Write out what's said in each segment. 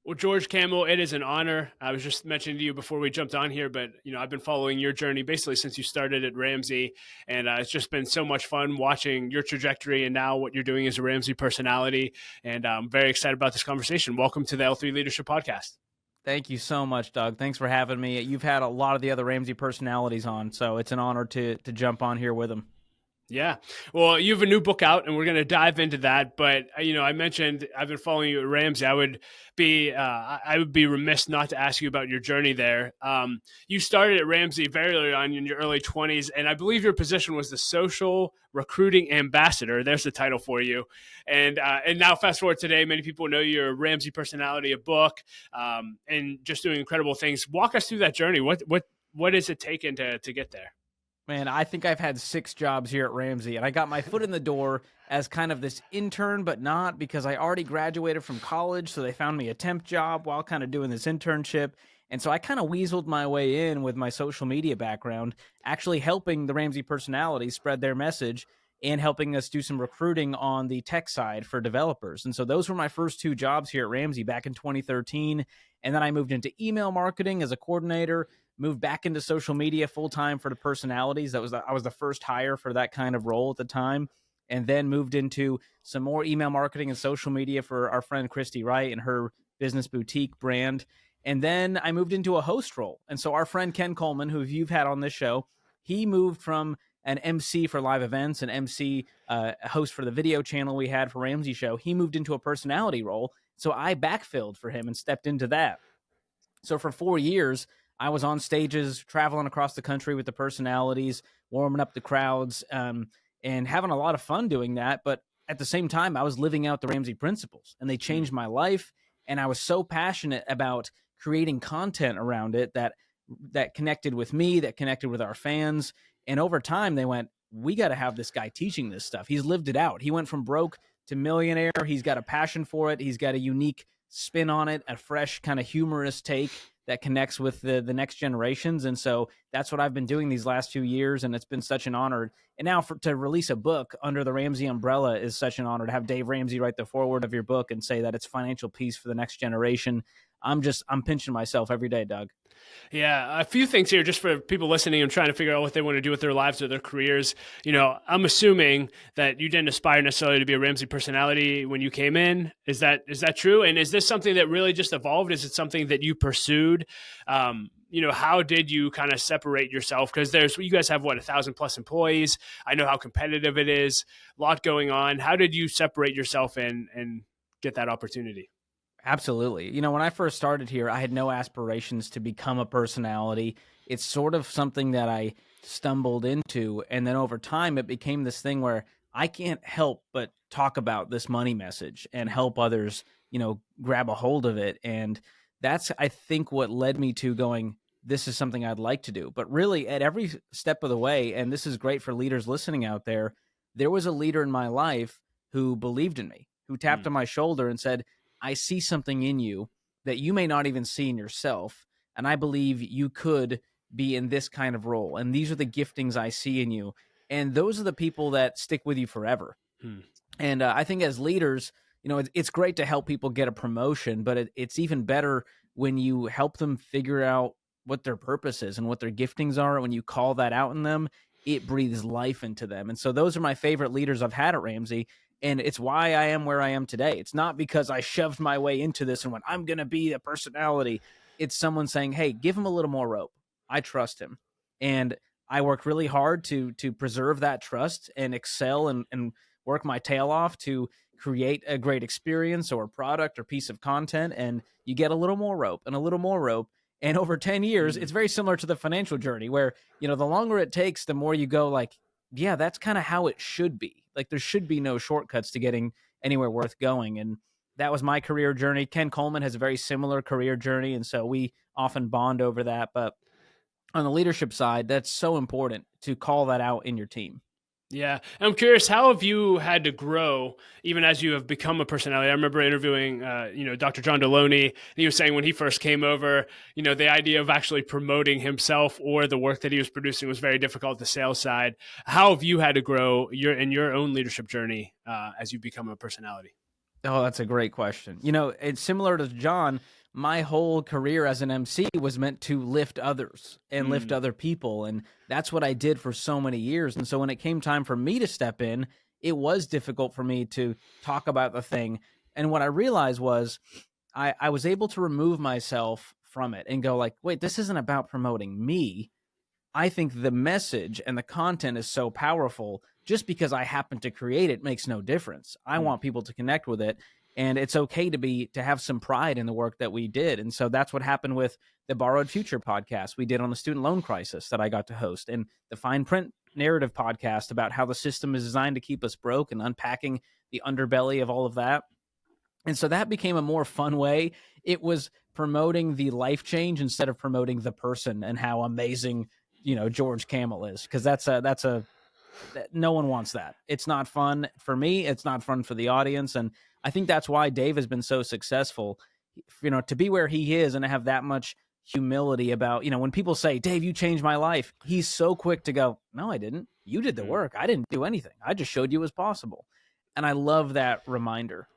Well, George Kamel, it is an honor. I was just mentioning to you before we jumped on here, but I've been following your journey basically since you started at Ramsey, and it's just been so much fun watching your trajectory and now what you're doing as a Ramsey personality. And I'm very excited about this conversation. Welcome to the L3 Leadership Podcast. Thank you so much, Doug. Thanks for having me. You've had a lot of the other Ramsey personalities on, so it's an honor to jump on here with them. Yeah. Well, you have a new book out and we're going to dive into that. But, I mentioned I've been following you at Ramsey. I would be remiss not to ask you about your journey there. You started at Ramsey very early on in your early 20s. And I believe your position was the social recruiting ambassador. There's the title for you. And now fast forward today, many people know you're a Ramsey personality, a book, and just doing incredible things. Walk us through that journey. What is it taken to get there? Man, I think I've had 6 jobs here at Ramsey, and I got my foot in the door as kind of this intern, but not because I already graduated from college, so they found me a temp job while kind of doing this internship. And so I kind of weaseled my way in with my social media background, actually helping the Ramsey personalities spread their message and helping us do some recruiting on the tech side for developers. And so those were my first 2 jobs here at Ramsey back in 2013. And then I moved into email marketing as a coordinator, moved back into social media full-time for the personalities. I was the first hire for that kind of role at the time, and then moved into some more email marketing and social media for our friend Christy Wright and her business boutique brand. And then I moved into a host role. And so our friend Ken Coleman, who you've had on this show, he moved from an MC for live events, an MC host for the video channel we had for Ramsey Show. He moved into a personality role. So I backfilled for him and stepped into that. So for 4 years, I was on stages, traveling across the country with the personalities, warming up the crowds, and having a lot of fun doing that. But at the same time, I was living out the Ramsey principles, and they changed my life. And I was so passionate about creating content around it that connected with me, that connected with our fans. And over time, they went, we got to have this guy teaching this stuff. He's lived it out. He went from broke to millionaire. He's got a passion for it. He's got a unique spin on it, a fresh kind of humorous take that connects with the next generations. And so that's what I've been doing these last 2 years. And it's been such an honor. And now to release a book under the Ramsey umbrella is such an honor. To have Dave Ramsey write the foreword of your book and say that it's financial peace for the next generation. I'm pinching myself every day, Doug. Yeah, a few things here just for people listening and trying to figure out what they want to do with their lives or their careers. I'm assuming that you didn't aspire necessarily to be a Ramsey personality when you came in. Is that true? And is this something that really just evolved? Is it something that you pursued? How did you kind of separate yourself? Because you guys have 1,000+ employees. I know how competitive it is, a lot going on. How did you separate yourself and get that opportunity? Absolutely. When I first started here, I had no aspirations to become a personality. It's sort of something that I stumbled into. And then over time, it became this thing where I can't help but talk about this money message and help others, grab a hold of it. And that's, I think, what led me to going, this is something I'd like to do. But really, at every step of the way, and this is great for leaders listening out there was a leader in my life who believed in me, who tapped on my shoulder and said, I see something in you that you may not even see in yourself. And I believe you could be in this kind of role. And these are the giftings I see in you. And those are the people that stick with you forever. And I think as leaders, it's great to help people get a promotion, but it's even better when you help them figure out what their purpose is and what their giftings are. When you call that out in them, it breathes life into them. And so those are my favorite leaders I've had at Ramsey. And it's why I am where I am today. It's not because I shoved my way into this and went, I'm going to be a personality. It's someone saying, hey, give him a little more rope. I trust him. And I work really hard to preserve that trust and excel and work my tail off to create a great experience or product or piece of content. And you get a little more rope and a little more rope. And over 10 years, it's very similar to the financial journey where, the longer it takes, the more you go like, yeah, that's kind of how it should be. Like there should be no shortcuts to getting anywhere worth going. And that was my career journey. Ken Coleman has a very similar career journey. And so we often bond over that. But on the leadership side, that's so important to call that out in your team. Yeah. I'm curious, how have you had to grow even as you have become a personality? I remember interviewing, Dr. John Deloney, and he was saying when he first came over, the idea of actually promoting himself or the work that he was producing was very difficult, the sales side. How have you had to grow in your own leadership journey as you become a personality? Oh, that's a great question. It's similar to John. my whole career as an MC was meant to lift others and lift other people. And that's what I did for so many years. And so when it came time for me to step in, it was difficult for me to talk about the thing. And what I realized was I was able to remove myself from it and go like, wait, this isn't about promoting me. I think the message and the content is so powerful. Just because I happen to create it makes no difference. I want people to connect with it, and it's okay to have some pride in the work that we did. And so that's what happened with the Borrowed Future podcast we did on the student loan crisis that I got to host, and the Fine Print narrative podcast about how the system is designed to keep us broke and unpacking the underbelly of all of that. And so that became a more fun way. It was promoting the life change instead of promoting the person and how amazing, George Kamel is, because no one wants that. It's not fun for me. It's not fun for the audience. And I think that's why Dave has been so successful, to be where he is and to have that much humility about, when people say, Dave, you changed my life, he's so quick to go, no, I didn't. You did the work. I didn't do anything. I just showed you it was possible. And I love that reminder.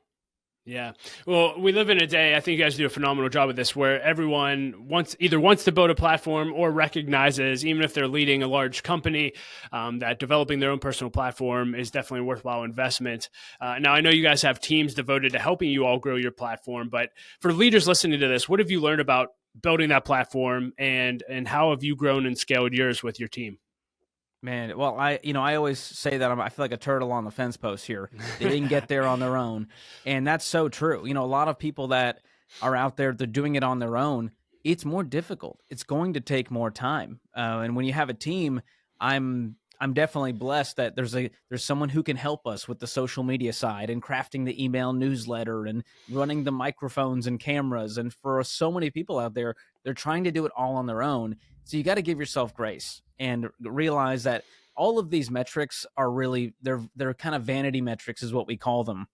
Yeah. Well, we live in a day, I think you guys do a phenomenal job with this, where everyone wants to build a platform or recognizes, even if they're leading a large company, that developing their own personal platform is definitely a worthwhile investment. Now, I know you guys have teams devoted to helping you all grow your platform, but for leaders listening to this, what have you learned about building that platform, and how have you grown and scaled yours with your team? Man, well, I always say that I feel like a turtle on the fence post here. They didn't get there on their own. And that's so true. A lot of people that are out there, they're doing it on their own. It's more difficult. It's going to take more time. And when you have a team, I'm definitely blessed that there's someone who can help us with the social media side and crafting the email newsletter and running the microphones and cameras. And for so many people out there, they're trying to do it all on their own. So you got to give yourself grace and realize that all of these metrics are really, they're kind of vanity metrics is what we call them.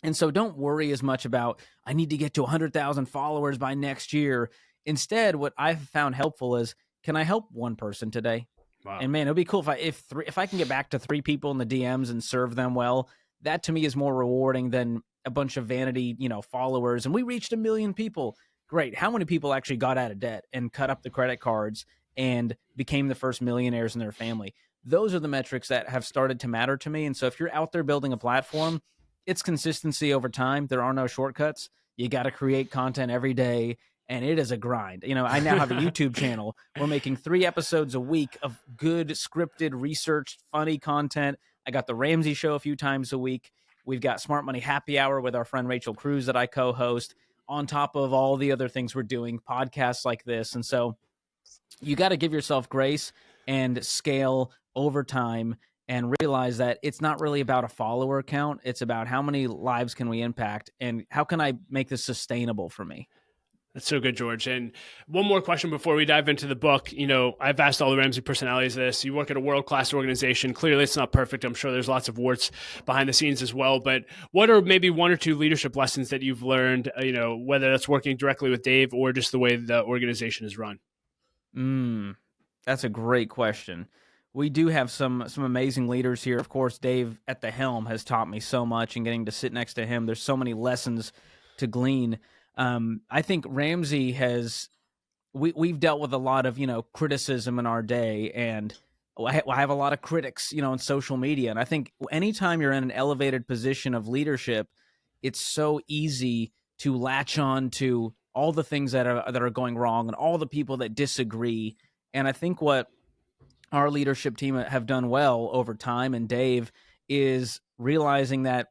And so don't worry as much about, I need to get to 100,000 followers by next year. Instead, what I've found helpful is, can I help one person today? Wow. And man, it'd be cool if I can get back to 3 people in the DMs and serve them well. That to me is more rewarding than a bunch of vanity, followers. And we reached 1 million people. Great. How many people actually got out of debt and cut up the credit cards and became the first millionaires in their family? Those are the metrics that have started to matter to me. And so if you're out there building a platform, it's consistency over time. There are no shortcuts. You got to create content every day, and it is a grind. I now have a YouTube channel. We're making 3 episodes a week of good, scripted, researched, funny content. I got the Ramsey show a few times a week. We've got Smart Money Happy Hour with our friend Rachel Cruz that I co-host, on top of all the other things we're doing, podcasts like this. And so you got to give yourself grace and scale over time and realize that it's not really about a follower count. It's about how many lives can we impact and how can I make this sustainable for me? That's so good, George. And one more question before we dive into the book. I've asked all the Ramsey personalities this. You work at a world-class organization. Clearly, it's not perfect. I'm sure there's lots of warts behind the scenes as well. But what are maybe 1 or 2 leadership lessons that you've learned, whether that's working directly with Dave or just the way the organization is run? That's a great question. We do have some amazing leaders here. Of course, Dave at the helm has taught me so much, and getting to sit next to him, there's so many lessons to glean. I think Ramsey we've dealt with a lot of, criticism in our day, and I have a lot of critics, on social media. And I think anytime you're in an elevated position of leadership, it's so easy to latch on to all the things that are going wrong and all the people that disagree. And I think what our leadership team have done well over time, and Dave, is realizing that,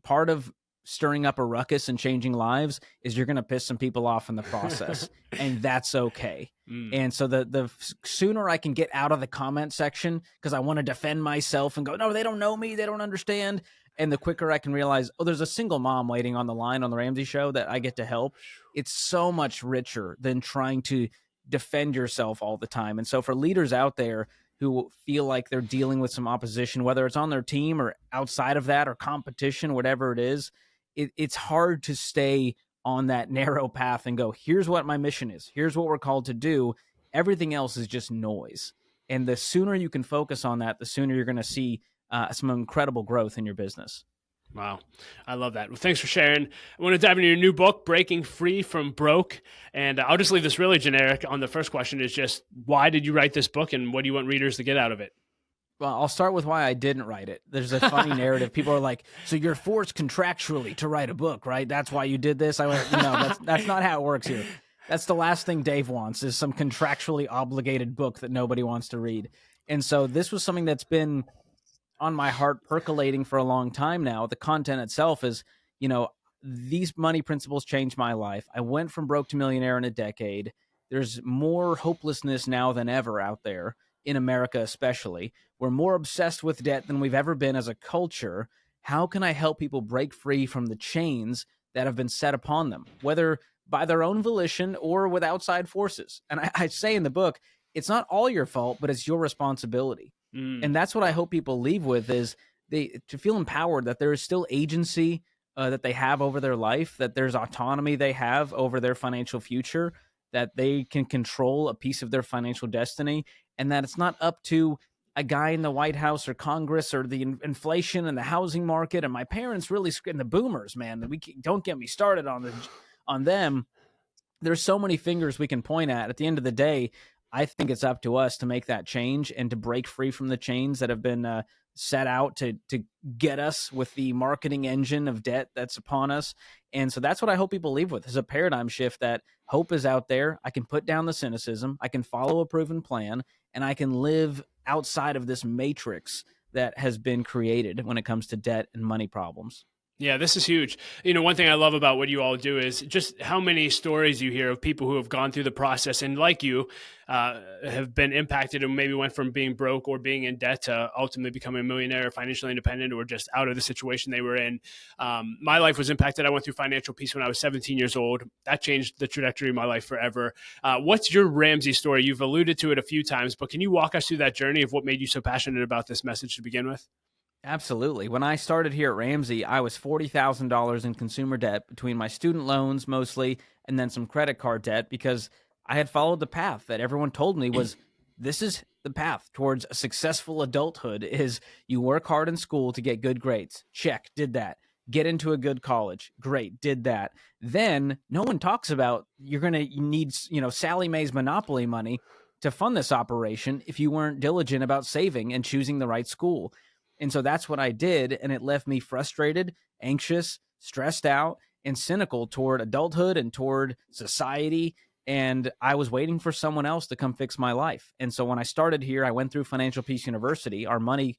part of stirring up a ruckus and changing lives is you're going to piss some people off in the process, and that's okay. And so the sooner I can get out of the comment section because I want to defend myself and go, no, they don't know me, they don't understand, and the quicker I can realize, oh, there's a single mom waiting on the line on the Ramsey show that I get to help, it's so much richer than trying to defend yourself all the time. And so for leaders out there who feel like they're dealing with some opposition, whether it's on their team or outside of that or competition, whatever it is, it's hard to stay on that narrow path and go, here's what my mission is. Here's what we're called to do. Everything else is just noise. And the sooner you can focus on that, the sooner you're going to see some incredible growth in your business. Wow. I love that. Well, thanks for sharing. I want to dive into your new book, Breaking Free from Broke. And I'll just leave this really generic on the first question is just why did you write this book and what do you want readers to get out of it? Well, I'll start with why I didn't write it. There's a funny narrative. People are like, "So you're forced contractually to write a book, right? That's why you did this." I went, "No, that's not how it works here. That's the last thing Dave wants is some contractually obligated book that nobody wants to read." And so this was something that's been on my heart percolating for a long time now. The content itself is, you know, these money principles changed my life. I went from broke to millionaire in a decade. There's more hopelessness now than ever out there in America, especially. We're more obsessed with debt than we've ever been as a culture. How can I help people break free from the chains that have been set upon them, whether by their own volition or with outside forces? And I say in the book, it's not all your fault, but it's your responsibility. Mm. And that's what I hope people leave with is to feel empowered that there is still agency that they have over their life, that there's autonomy they have over their financial future, that they can control a piece of their financial destiny, and that it's not up to a guy in the White House or Congress or the inflation and the housing market. And my parents really and the boomers, man, don't get me started on them. There's so many fingers we can point at. At the end of the day, I think it's up to us to make that change and to break free from the chains that have been set out to get us with the marketing engine of debt that's upon us. And so that's what I hope people leave with is a paradigm shift that hope is out there. I can put down the cynicism. I can follow a proven plan and I can live outside of this matrix that has been created when it comes to debt and money problems. Yeah, this is huge. One thing I love about what you all do is just how many stories you hear of people who have gone through the process and, like you, have been impacted and maybe went from being broke or being in debt to ultimately becoming a millionaire, financially independent, or just out of the situation they were in. My life was impacted. I went through financial peace when I was 17 years old. That changed the trajectory of my life forever. What's your Ramsey story? You've alluded to it a few times, but can you walk us through that journey of what made you so passionate about this message to begin with? Absolutely. When I started here at Ramsey, I was $40,000 in consumer debt between my student loans mostly and then some credit card debt because I had followed the path that everyone told me was this is the path towards a successful adulthood is you work hard in school to get good grades. Check, did that. Get into a good college. Great, did that. Then no one talks about you're going to need, Sally Mae's Monopoly money to fund this operation if you weren't diligent about saving and choosing the right school. And so that's what I did. And it left me frustrated, anxious, stressed out, and cynical toward adulthood and toward society. And I was waiting for someone else to come fix my life. And so when I started here, I went through Financial Peace University, our money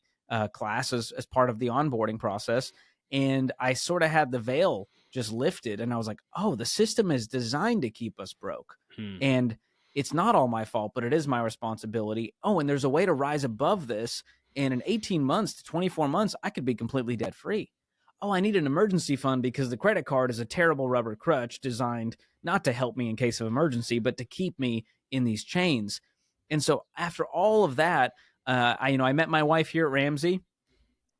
class as part of the onboarding process. And I sort of had the veil just lifted. And I was like, oh, the system is designed to keep us broke. And it's not all my fault, but it is my responsibility. Oh, and there's a way to rise above this. And in 18 months to 24 months, I could be completely debt free. Oh, I need an emergency fund because the credit card is a terrible rubber crutch designed not to help me in case of emergency, but to keep me in these chains. And so after all of that, I met my wife here at Ramsey,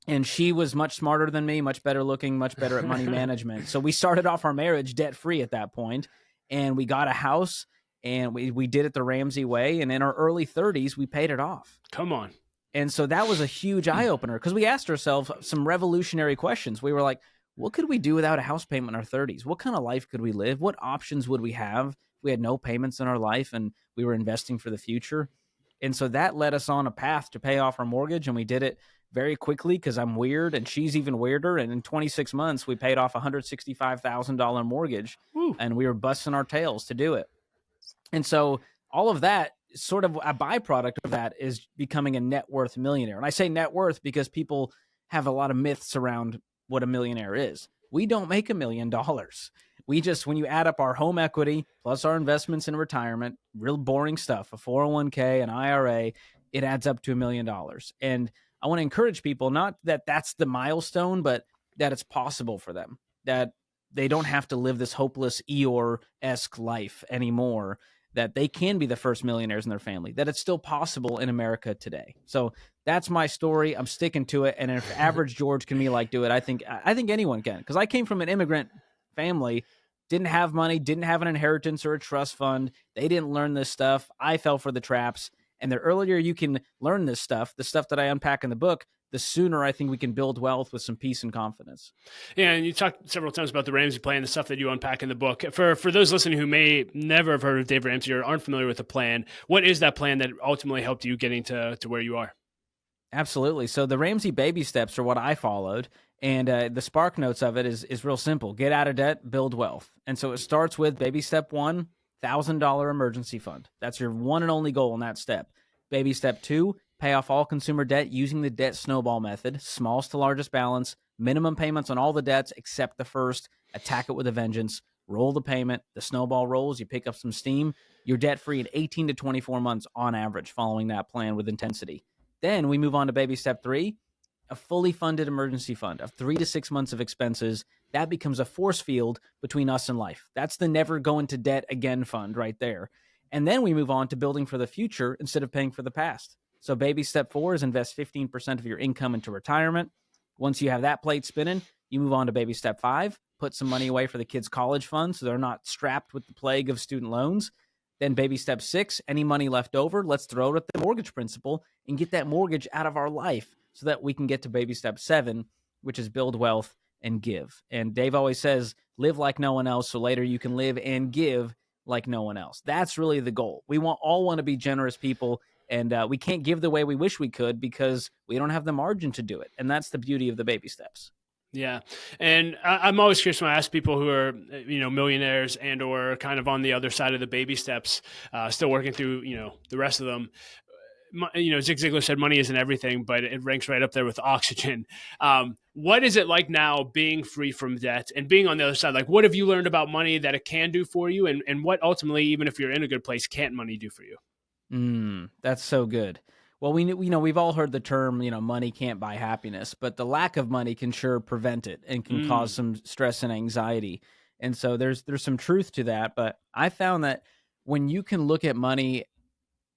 and she was much smarter than me, much better looking, much better at money management. So we started off our marriage debt free at that point, and we got a house, and we did it the Ramsey way. And in our early 30s, we paid it off. Come on. And so that was a huge eye-opener because we asked ourselves some revolutionary questions. We were like, what could we do without a house payment in our 30s? What kind of life could we live? What options would we have if we had no payments in our life and we were investing for the future? And so that led us on a path to pay off our mortgage, and we did it very quickly because I'm weird and she's even weirder. And in 26 months, we paid off a $165,000 mortgage. Woo. And we were busting our tails to do it. And so all of that, sort of a byproduct of that is becoming a net worth millionaire. And I say net worth because people have a lot of myths around what a millionaire is. We don't make $1 million. We just, when you add up our home equity plus our investments in retirement, real boring stuff, a 401k, an IRA, it adds up to $1 million. And I want to encourage people, not that that's the milestone, but that it's possible for them, that they don't have to live this hopeless Eeyore-esque life anymore, that they can be the first millionaires in their family, that it's still possible in America today. So that's my story. I'm sticking to it. And if average George Kamel do it, I think anyone can. Because I came from an immigrant family, didn't have money, didn't have an inheritance or a trust fund. They didn't learn this stuff. I fell for the traps. And the earlier you can learn this stuff, the stuff that I unpack in the book, the sooner I think we can build wealth with some peace and confidence. Yeah, and you talked several times about the Ramsey plan, the stuff that you unpack in the book. For those listening who may never have heard of Dave Ramsey or aren't familiar with the plan, what is that plan that ultimately helped you getting to where you are? Absolutely. So the Ramsey baby steps are what I followed. And the spark notes of it is real simple. Get out of debt, build wealth. And so it starts with baby step one, $1,000 emergency fund. That's your one and only goal in that step. Baby step two, pay off all consumer debt using the debt snowball method, smallest to largest balance, minimum payments on all the debts except the first, attack it with a vengeance, roll the payment, the snowball rolls, you pick up some steam, you're debt free in 18 to 24 months on average following that plan with intensity. Then we move on to baby step three, a fully funded emergency fund of 3 to 6 months of expenses. That becomes a force field between us and life. That's the never go into debt again fund right there. And then we move on to building for the future instead of paying for the past. So baby step four is invest 15% of your income into retirement. Once you have that plate spinning, you move on to baby step five, put some money away for the kids' college fund so they're not strapped with the plague of student loans. Then baby step six, any money left over, let's throw it at the mortgage principal and get that mortgage out of our life so that we can get to baby step seven, which is build wealth and give. And Dave always says, live like no one else so later you can live and give like no one else. That's really the goal. We all want to be generous people, and we can't give the way we wish we could because we don't have the margin to do it. And that's the beauty of the baby steps. Yeah. And I'm always curious when I ask people who are, millionaires and or kind of on the other side of the baby steps, still working through, the rest of them. Zig Ziglar said money isn't everything, but it ranks right up there with oxygen. What is it like now being free from debt and being on the other side? Like, what have you learned about money that it can do for you? And what ultimately, even if you're in a good place, can't money do for you? That's so good. Well, we've all heard the term, money can't buy happiness, but the lack of money can sure prevent it and can cause some stress and anxiety. And so there's some truth to that. But I found that when you can look at money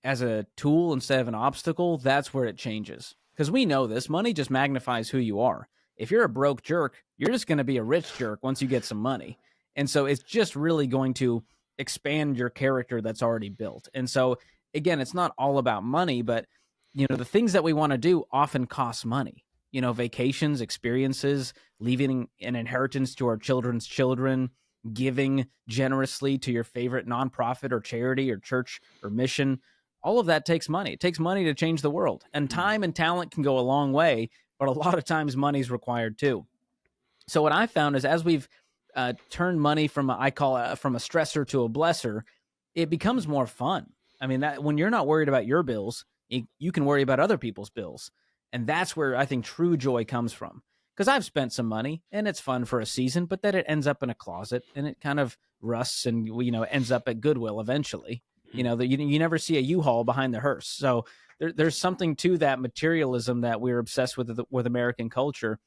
as a tool instead of an obstacle, that's where it changes. Because we know this, money just magnifies who you are. If you're a broke jerk, you're just going to be a rich jerk once you get some money. And so it's just really going to expand your character that's already built. And so, again, it's not all about money, but the things that we want to do often cost money. Vacations, experiences, leaving an inheritance to our children's children, giving generously to your favorite nonprofit or charity or church or mission. All of that takes money. It takes money to change the world. And time and talent can go a long way, but a lot of times money is required too. So what I found is as we've turned money from from a stressor to a blesser, it becomes more fun. I mean, that when you're not worried about your bills, you can worry about other people's bills. And that's where I think true joy comes from. Because I've spent some money and it's fun for a season, but then it ends up in a closet and it kind of rusts and, ends up at Goodwill eventually. You never see a U-Haul behind the hearse. So there's something to that materialism that we're obsessed with American culture.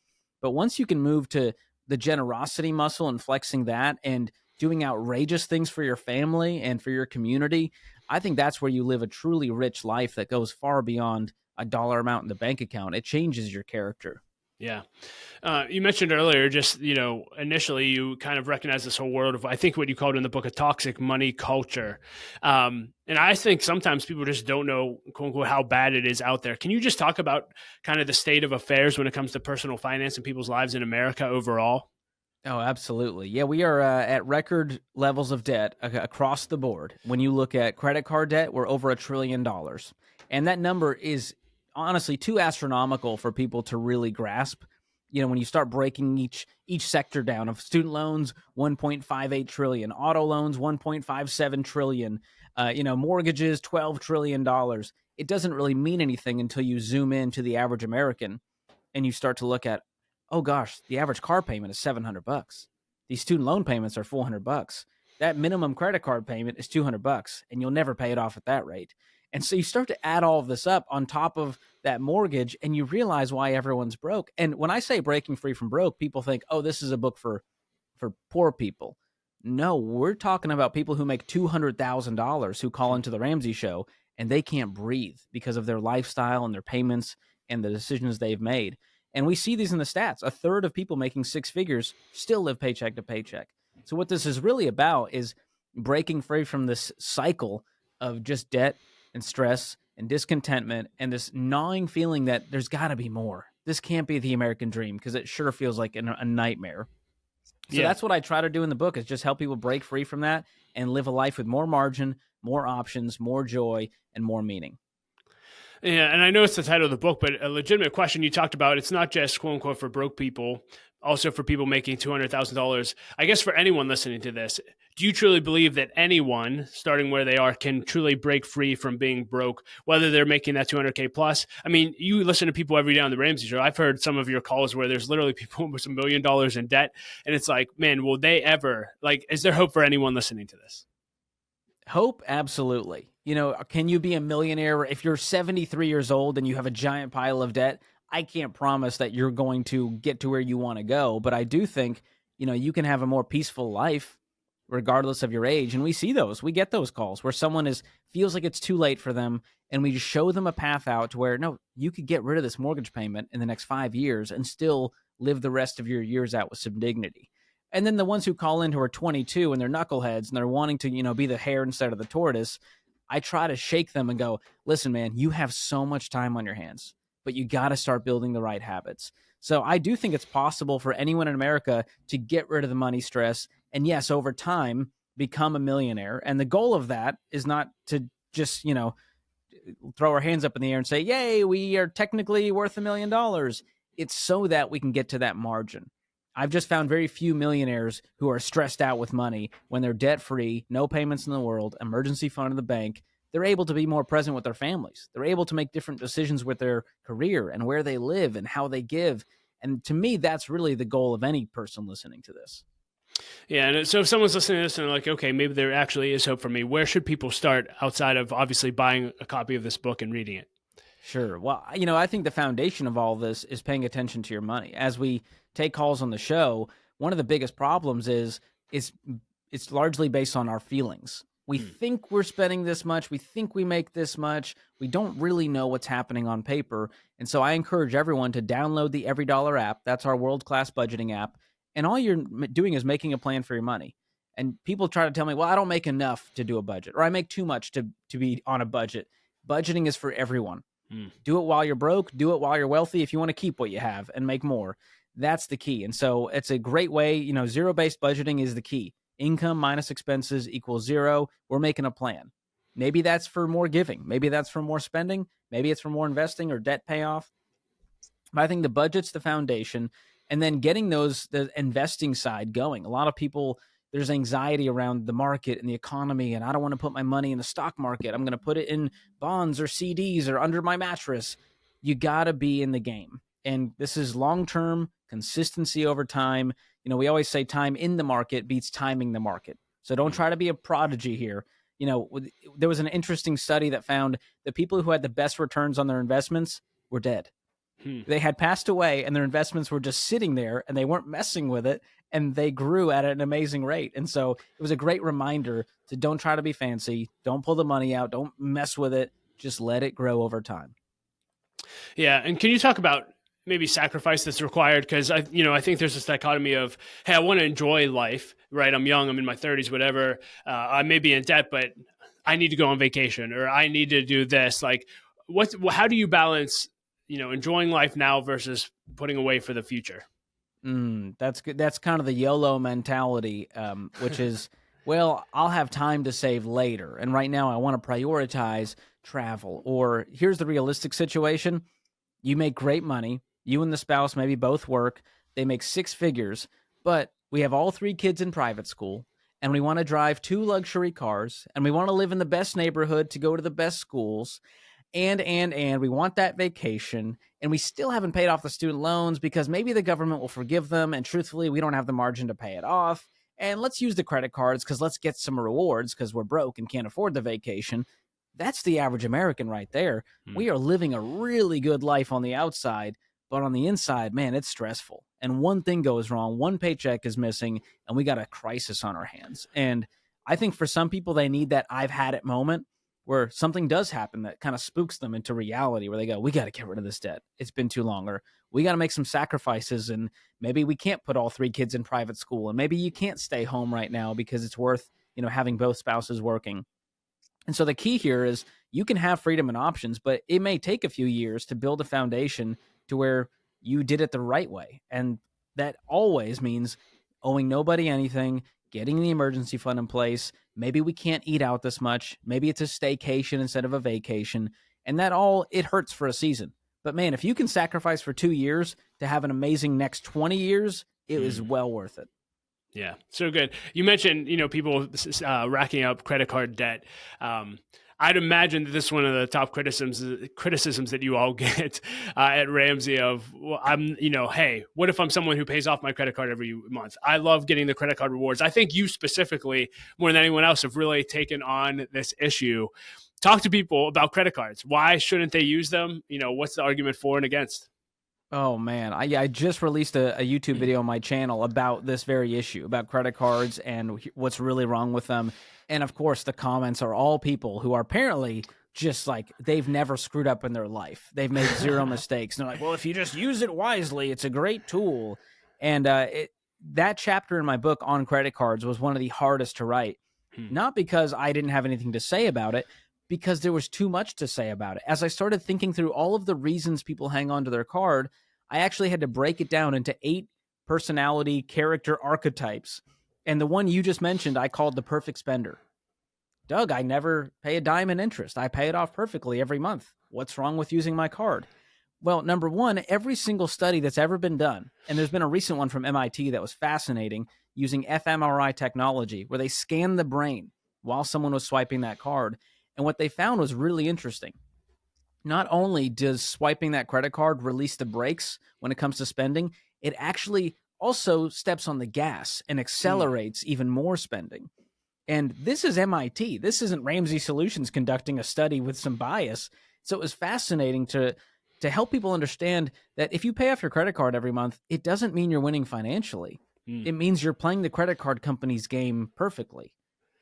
But once you can move to the generosity muscle and flexing that and doing outrageous things for your family and for your community, I think that's where you live a truly rich life that goes far beyond a dollar amount in the bank account. It changes your character. Yeah. You mentioned earlier, just, initially you kind of recognize this whole world of, I think what you called in the book, a toxic money culture. And I think sometimes people just don't know, quote unquote, how bad it is out there. Can you just talk about kind of the state of affairs when it comes to personal finance and people's lives in America overall? Oh, absolutely. Yeah, we are at record levels of debt across the board. When you look at credit card debt, we're over $1 trillion. And that number is honestly too astronomical for people to really grasp. When you start breaking each sector down of student loans, 1.58 trillion, auto loans, 1.57 trillion, mortgages, $12 trillion. It doesn't really mean anything until you zoom in to the average American and you start to look at, oh gosh, the average car payment is $700. These student loan payments are $400. That minimum credit card payment is $200, and you'll never pay it off at that rate. And so you start to add all of this up on top of that mortgage, and you realize why everyone's broke. And when I say breaking free from broke, people think, oh, this is a book for poor people. No, we're talking about people who make $200,000 who call into the Ramsey show, and they can't breathe because of their lifestyle and their payments and the decisions they've made. And we see these in the stats. A third of people making six figures still live paycheck to paycheck. So what this is really about is breaking free from this cycle of just debt and stress and discontentment and this gnawing feeling that there's got to be more. this can't be the American dream because it sure feels like a nightmare. So Yeah. that's what I try to do in the book is just help people break free from that and live a life with more margin, more options, more joy, and more meaning. Yeah, and I know it's the title of the book, but a legitimate question you talked about, it's not just quote unquote for broke people, also for people making $200,000. I guess for anyone listening to this, do you truly believe that anyone starting where they are can truly break free from being broke, whether they're making that 200K plus? I mean, you listen to people every day on the Ramsey show. I've heard some of your calls where there's literally people with $1 million in debt. And it's like, man, will they ever, like, is there hope for anyone listening to this? Hope, absolutely. Can you be a millionaire if you're 73 years old and you have a giant pile of debt? I can't promise that you're going to get to where you want to go, but I do think, you can have a more peaceful life regardless of your age. And we see those. We get those calls where someone feels like it's too late for them, and we just show them a path out to where, no, you could get rid of this mortgage payment in the next 5 years and still live the rest of your years out with some dignity. And then the ones who call in who are 22 and they're knuckleheads and they're wanting to, be the hare instead of the tortoise, I try to shake them and go, listen, man, you have so much time on your hands, but you got to start building the right habits. So I do think it's possible for anyone in America to get rid of the money stress. And yes, over time, become a millionaire. And the goal of that is not to just, throw our hands up in the air and say, yay, we are technically worth $1 million. It's so that we can get to that margin. I've just found very few millionaires who are stressed out with money when they're debt free, no payments in the world, emergency fund in the bank. They're able to be more present with their families. They're able to make different decisions with their career and where they live and how they give. And to me, that's really the goal of any person listening to this. Yeah, and so if someone's listening to this and they're like, okay, maybe there actually is hope for me, where should people start outside of obviously buying a copy of this book and reading it? Sure. Well, I think the foundation of all this is paying attention to your money. As we take calls on the show, one of the biggest problems is it's largely based on our feelings. We think we're spending this much. We think we make this much. We don't really know what's happening on paper. And so I encourage everyone to download the Every Dollar app. That's our world-class budgeting app. And all you're doing is making a plan for your money. And people try to tell me, well, I don't make enough to do a budget, or I make too much to be on a budget. Budgeting is for everyone. Do it while you're broke. Do it while you're wealthy. If you want to keep what you have and make more, that's the key. And so it's a great way. Zero-based budgeting is the key. Income minus expenses equals zero. We're making a plan. Maybe that's for more giving. Maybe that's for more spending. Maybe it's for more investing or debt payoff. But I think the budget's the foundation. And then getting the investing side going. A lot of people, there's anxiety around the market and the economy, and I don't want to put my money in the stock market. I'm going to put it in bonds or CDs or under my mattress. You got to be in the game. And this is long-term consistency over time. We always say time in the market beats timing the market. So don't try to be a prodigy here. There was an interesting study that found the people who had the best returns on their investments were dead. They had passed away and their investments were just sitting there and they weren't messing with it, and they grew at an amazing rate. And so it was a great reminder to don't try to be fancy. Don't pull the money out. Don't mess with it. Just let it grow over time. Yeah. And can you talk about maybe sacrifice that's required? Because I think there's this dichotomy of, hey, I want to enjoy life, right? I'm young, I'm in my 30s, whatever. I may be in debt, but I need to go on vacation, or I need to do this. Like, how do you balance, enjoying life now versus putting away for the future? That's good. That's kind of the YOLO mentality, which is, well, I'll have time to save later. And right now I want to prioritize travel. Or here's the realistic situation. You make great money. You and the spouse maybe both work. They make 6 figures, but we have all 3 kids in private school, and we want to drive 2 luxury cars, and we want to live in the best neighborhood to go to the best schools. And we want that vacation, and we still haven't paid off the student loans because maybe the government will forgive them, and truthfully, we don't have the margin to pay it off. And let's use the credit cards because let's get some rewards because we're broke and can't afford the vacation. That's the average American right there. We are living a really good life on the outside, but on the inside, man, it's stressful. And one thing goes wrong, one paycheck is missing, and we got a crisis on our hands. And I think for some people, they need that I've had it moment where something does happen that kind of spooks them into reality, where they go, we got to get rid of this debt. It's been too long. Or we got to make some sacrifices, and maybe we can't put all 3 kids in private school, and maybe you can't stay home right now because it's worth, having both spouses working. And so the key here is you can have freedom and options, but it may take a few years to build a foundation to where you did it the right way. And that always means owing nobody anything, getting the emergency fund in place. Maybe we can't eat out this much. Maybe it's a staycation instead of a vacation. And that all, it hurts for a season. But man, if you can sacrifice for 2 years to have an amazing next 20 years, it is well worth it. Yeah, so good. You mentioned, people racking up credit card debt. I'd imagine that this is one of the top criticisms that you all get at Ramsey of, well, hey, what if I'm someone who pays off my credit card every month? I love getting the credit card rewards. I think you specifically, more than anyone else, have really taken on this issue. Talk to people about credit cards. Why shouldn't they use them? What's the argument for and against? Oh man, I just released a YouTube video on my channel about this very issue, about credit cards and what's really wrong with them. And of course, the comments are all people who are apparently just like, they've never screwed up in their life. They've made zero mistakes. And they're like, well, if you just use it wisely, it's a great tool. And that chapter in my book on credit cards was one of the hardest to write. Not because I didn't have anything to say about it, because there was too much to say about it. As I started thinking through all of the reasons people hang on to their card, I actually had to break it down into 8 personality character archetypes. And the one you just mentioned, I called the perfect spender. Doug, I never pay a dime in interest. I pay it off perfectly every month. What's wrong with using my card? Well, number one, every single study that's ever been done, and there's been a recent one from MIT that was fascinating, using fMRI technology, where they scanned the brain while someone was swiping that card. And what they found was really interesting. Not only does swiping that credit card release the brakes when it comes to spending, it actually also steps on the gas and accelerates even more spending. And this is MIT. This isn't Ramsey Solutions conducting a study with some bias. So it was fascinating to help people understand that if you pay off your credit card every month, it doesn't mean you're winning financially. It means you're playing the credit card company's game perfectly.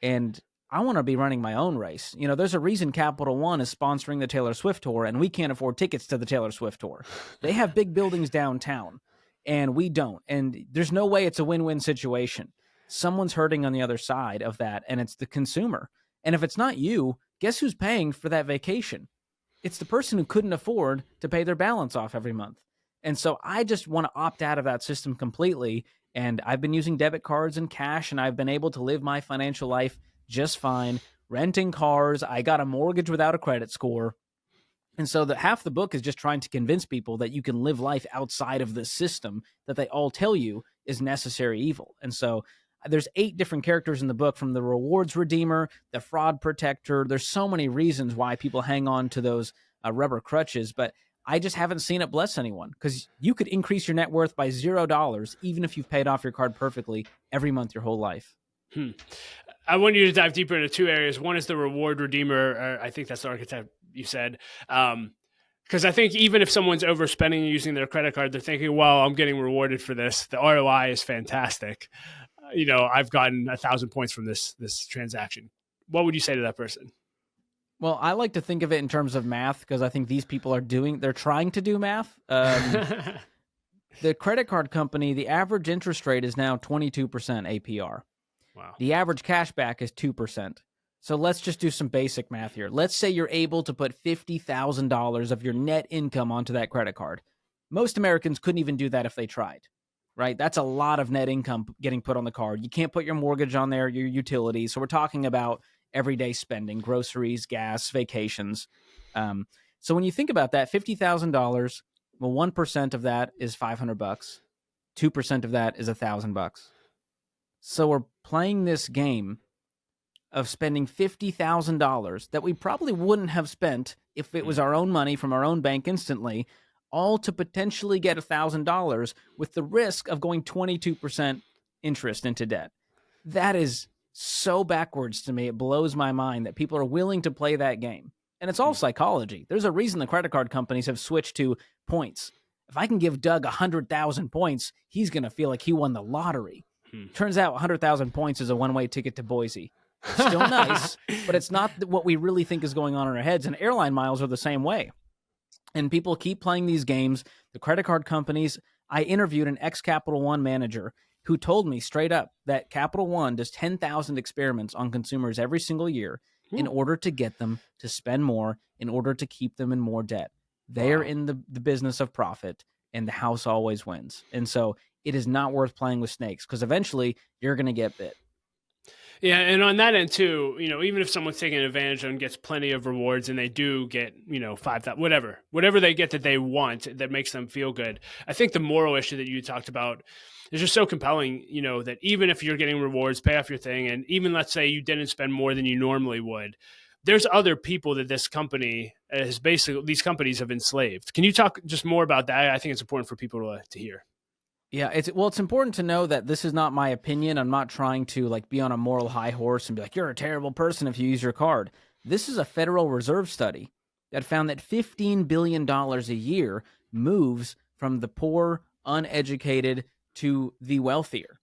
And I want to be running my own race. There's a reason Capital One is sponsoring the Taylor Swift tour, and we can't afford tickets to the Taylor Swift tour. They have big buildings downtown, and we don't. And there's no way it's a win-win situation. Someone's hurting on the other side of that, and it's the consumer. And if it's not you, guess who's paying for that vacation? It's the person who couldn't afford to pay their balance off every month. And so I just want to opt out of that system completely. And I've been using debit cards and cash, and I've been able to live my financial life just fine, renting cars. I got a mortgage without a credit score. And so half the book is just trying to convince people that you can live life outside of this system that they all tell you is necessary evil. And so there's 8 different characters in the book, from the rewards redeemer, the fraud protector. There's so many reasons why people hang on to those rubber crutches, but I just haven't seen it bless anyone, because you could increase your net worth by $0, even if you've paid off your card perfectly every month your whole life. I want you to dive deeper into 2 areas. One is the reward redeemer. I think that's the archetype you said. Because I think even if someone's overspending and using their credit card, they're thinking, well, I'm getting rewarded for this. The ROI is fantastic. I've gotten 1,000 points from this transaction. What would you say to that person? Well, I like to think of it in terms of math, because I think these people they're trying to do math. The credit card company, the average interest rate is now 22% APR. Wow. The average cashback is 2%. So let's just do some basic math here. Let's say you're able to put $50,000 of your net income onto that credit card. Most Americans couldn't even do that if they tried, right? That's a lot of net income getting put on the card. You can't put your mortgage on there, your utilities. So we're talking about everyday spending, groceries, gas, vacations. So when you think about that, $50,000, well, 1% of that is $500. 2% of that is $1,000. So we're playing this game of spending $50,000 that we probably wouldn't have spent if it was our own money from our own bank instantly, all to potentially get $1,000 with the risk of going 22% interest into debt. That is so backwards to me. It blows my mind that people are willing to play that game. And it's all psychology. There's a reason the credit card companies have switched to points. If I can give Doug 100,000 points, he's going to feel like he won the lottery. Turns out 100,000 points is a one-way ticket to Boise. It's still nice, but it's not what we really think is going on in our heads. And airline miles are the same way. And people keep playing these games. The credit card companies, I interviewed an ex-Capital One manager who told me straight up that Capital One does 10,000 experiments on consumers every single year in order to get them to spend more, in order to keep them in more debt. They are in the business of profit. and the house always wins. And so it is not worth playing with snakes because eventually you're going to get bit. Yeah, and on that end too, even if someone's taking advantage and gets plenty of rewards, and they do get, 5,000, whatever they get that they want that makes them feel good. I think the moral issue that you talked about is just so compelling. That even if you're getting rewards, pay off your thing, and even let's say you didn't spend more than you normally would, there's other people that this company has basically these companies have enslaved. Can you talk just more about that? I think it's important for people to hear. Yeah, it's important to know that this is not my opinion. I'm not trying to like be on a moral high horse and be like, you're a terrible person if you use your card. This is a Federal Reserve study that found that $15 billion a year moves from the poor, uneducated to the wealthier.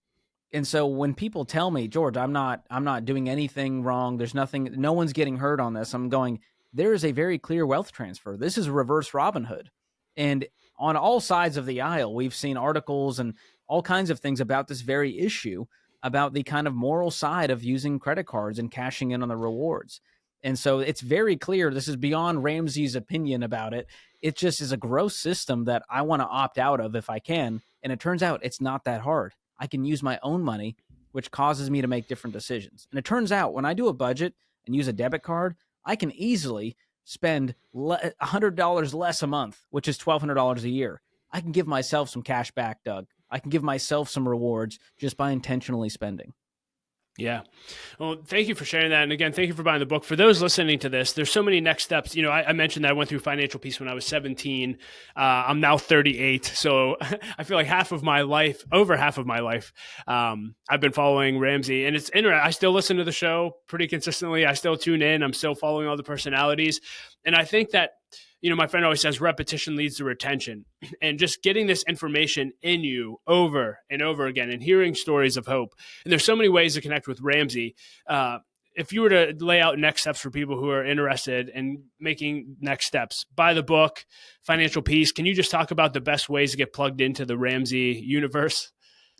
And so when people tell me, George, I'm not doing anything wrong. There's nothing, no one's getting hurt on this. I'm going, there is a very clear wealth transfer. This is reverse Robin Hood. And on all sides of the aisle, we've seen articles and all kinds of things about this very issue, about the kind of moral side of using credit cards and cashing in on the rewards. And so it's very clear this is beyond Ramsey's opinion about it. It just is a gross system that I want to opt out of if I can. And it turns out it's not that hard. I can use my own money, which causes me to make different decisions. And it turns out when I do a budget and use a debit card, I can easily spend $100 less a month, which is $1,200 a year. I can give myself some cash back, Doug. I can give myself some rewards just by intentionally spending. Yeah. Well, thank you for sharing that. And again, thank you for buying the book. For those listening to this, there's so many next steps. I mentioned that I went through financial peace when I was 17. I'm now 38. So I feel like over half of my life, I've been following Ramsey. And it's interesting. I still listen to the show pretty consistently. I still tune in. I'm still following all the personalities. And I think that, my friend always says repetition leads to retention, and just getting this information in you over and over again and hearing stories of hope. And there's so many ways to connect with Ramsey. If you were to lay out next steps for people who are interested in making next steps, buy the book, Financial Peace. Can you just talk about the best ways to get plugged into the Ramsey universe?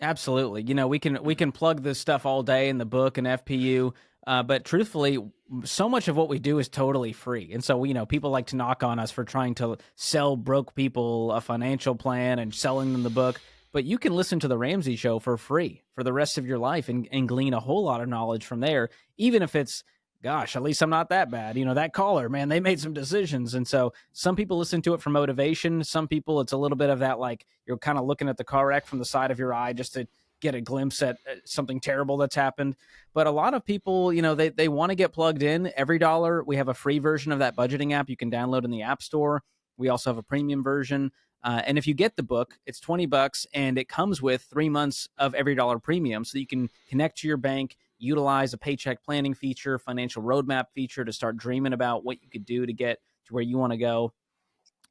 Absolutely. We can plug this stuff all day in the book and FPU. But truthfully, so much of what we do is totally free. And so, people like to knock on us for trying to sell broke people a financial plan and selling them the book. But you can listen to the Ramsey Show for free for the rest of your life and glean a whole lot of knowledge from there, even if it's, gosh, at least I'm not that bad. That caller, man, they made some decisions. And so some people listen to it for motivation. Some people, it's a little bit of that, like you're kind of looking at the car wreck from the side of your eye just to get a glimpse at something terrible that's happened. But a lot of people, they want to get plugged in. Every dollar, we have a free version of that budgeting app you can download in the App Store. We also have a premium version. And if you get the book, it's $20 and it comes with 3 months of every dollar premium. So you can connect to your bank, utilize a paycheck planning feature, financial roadmap feature to start dreaming about what you could do to get to where you want to go.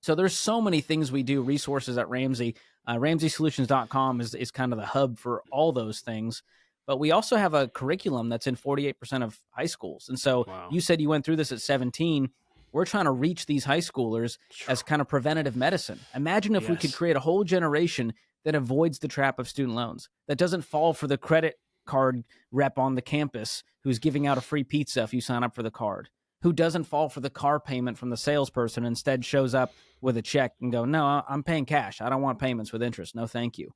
So there's so many things we do, resources at Ramsey. RamseySolutions.com is kind of the hub for all those things. But we also have a curriculum that's in 48% of high schools. And so Wow. You said you went through this at 17. We're trying to reach these high schoolers as kind of preventative medicine. Imagine if we could create a whole generation that avoids the trap of student loans, that doesn't fall for the credit card rep on the campus who's giving out a free pizza if you sign up for the card, who doesn't fall for the car payment from the salesperson, instead shows up with a check and go, no, I'm paying cash. I don't want payments with interest. No, thank you.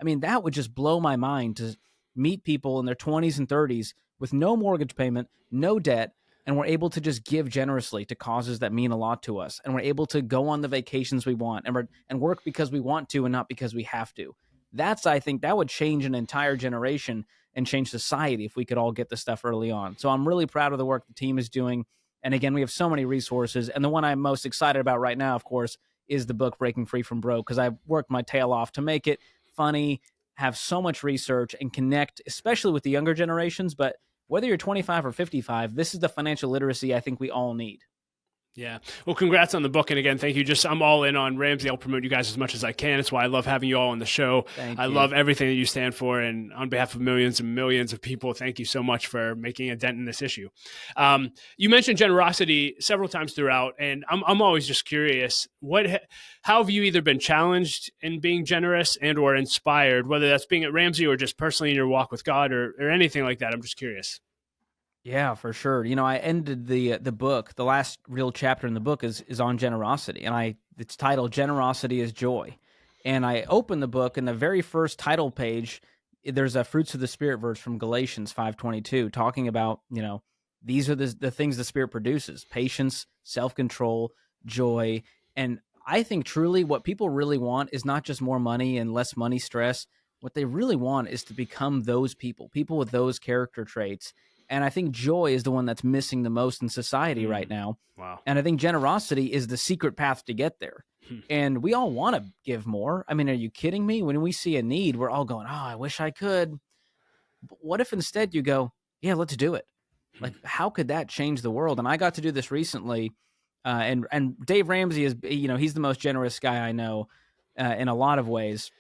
I mean, that would just blow my mind to meet people in their 20s and 30s with no mortgage payment, no debt, and we're able to just give generously to causes that mean a lot to us. And we're able to go on the vacations we want and work because we want to and not because we have to. I think that would change an entire generation and change society if we could all get this stuff early on. So I'm really proud of the work the team is doing. And again, we have so many resources. And the one I'm most excited about right now, of course, is the book Breaking Free from Broke, because I've worked my tail off to make it funny, have so much research, and connect, especially with the younger generations. But whether you're 25 or 55, this is the financial literacy I think we all need. Yeah. Well, congrats on the book. And again, thank you. I'm all in on Ramsey. I'll promote you guys as much as I can. It's why I love having you all on the show. I love everything that you stand for. And on behalf of millions and millions of people, thank you so much for making a dent in this issue. You mentioned generosity several times throughout, and I'm always just curious, how have you either been challenged in being generous and or inspired, whether that's being at Ramsey or just personally in your walk with God or anything like that? I'm just curious. Yeah, for sure. I ended the book. The last real chapter in the book is on generosity, and it's titled "Generosity is Joy." And I opened the book, and the very first title page, there's a fruits of the spirit verse from Galatians 5:22 talking about, these are the things the spirit produces: patience, self-control, joy. And I think truly what people really want is not just more money and less money stress. What they really want is to become those people with those character traits. And I think joy is the one that's missing the most in society right now. Wow. And I think generosity is the secret path to get there. And we all want to give more. I mean, are you kidding me? When we see a need, we're all going, "Oh, I wish I could." But what if instead you go, "Yeah, let's do it." Like, how could that change the world? And I got to do this recently. And Dave Ramsey is, he's the most generous guy I know in a lot of ways.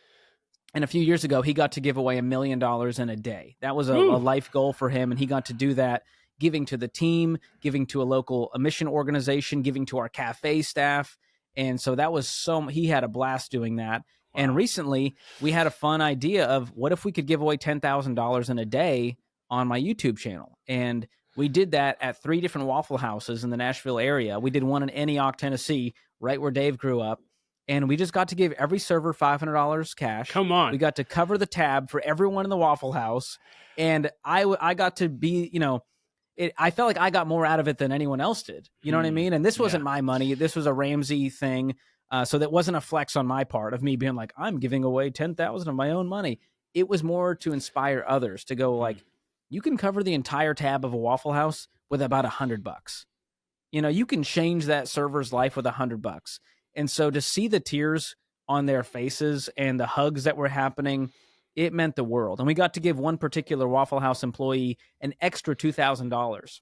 And a few years ago, he got to give away $1 million in a day. That was a life goal for him. And he got to do that, giving to the team, giving to a mission organization, giving to our cafe staff. And so that was he had a blast doing that. Wow. And recently we had a fun idea of what if we could give away $10,000 in a day on my YouTube channel. And we did that at 3 different Waffle Houses in the Nashville area. We did one in Antioch, Tennessee, right where Dave grew up. And we just got to give every server $500 cash. Come on. We got to cover the tab for everyone in the Waffle House. And I got to be, I felt like I got more out of it than anyone else did. You know what I mean? And this wasn't my money. This was a Ramsey thing. So that wasn't a flex on my part of me being like, I'm giving away $10,000 of my own money. It was more to inspire others to go like, you can cover the entire tab of a Waffle House with about $100. You can change that server's life with $100. And so to see the tears on their faces and the hugs that were happening, it meant the world. And we got to give one particular Waffle House employee an extra $2,000.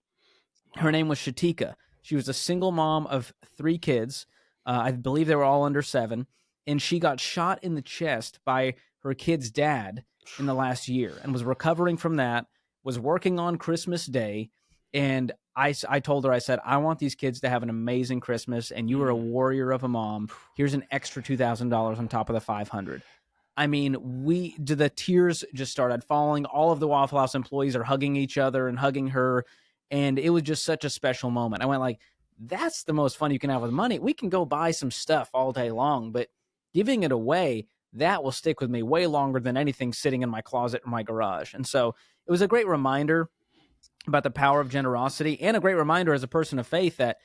Her name was Shatika. She was a single mom of 3 kids. I believe they were all under 7. And she got shot in the chest by her kid's dad in the last year and was recovering from that, was working on Christmas Day. And I told her, I said, I want these kids to have an amazing Christmas, and you were a warrior of a mom. Here's an extra $2,000 on top of the $500. I mean, the tears just started falling. All of the Waffle House employees are hugging each other and hugging her. And it was just such a special moment. I went like, that's the most fun you can have with money. We can go buy some stuff all day long, but giving it away, that will stick with me way longer than anything sitting in my closet or my garage. And so it was a great reminder about the power of generosity, and a great reminder as a person of faith that,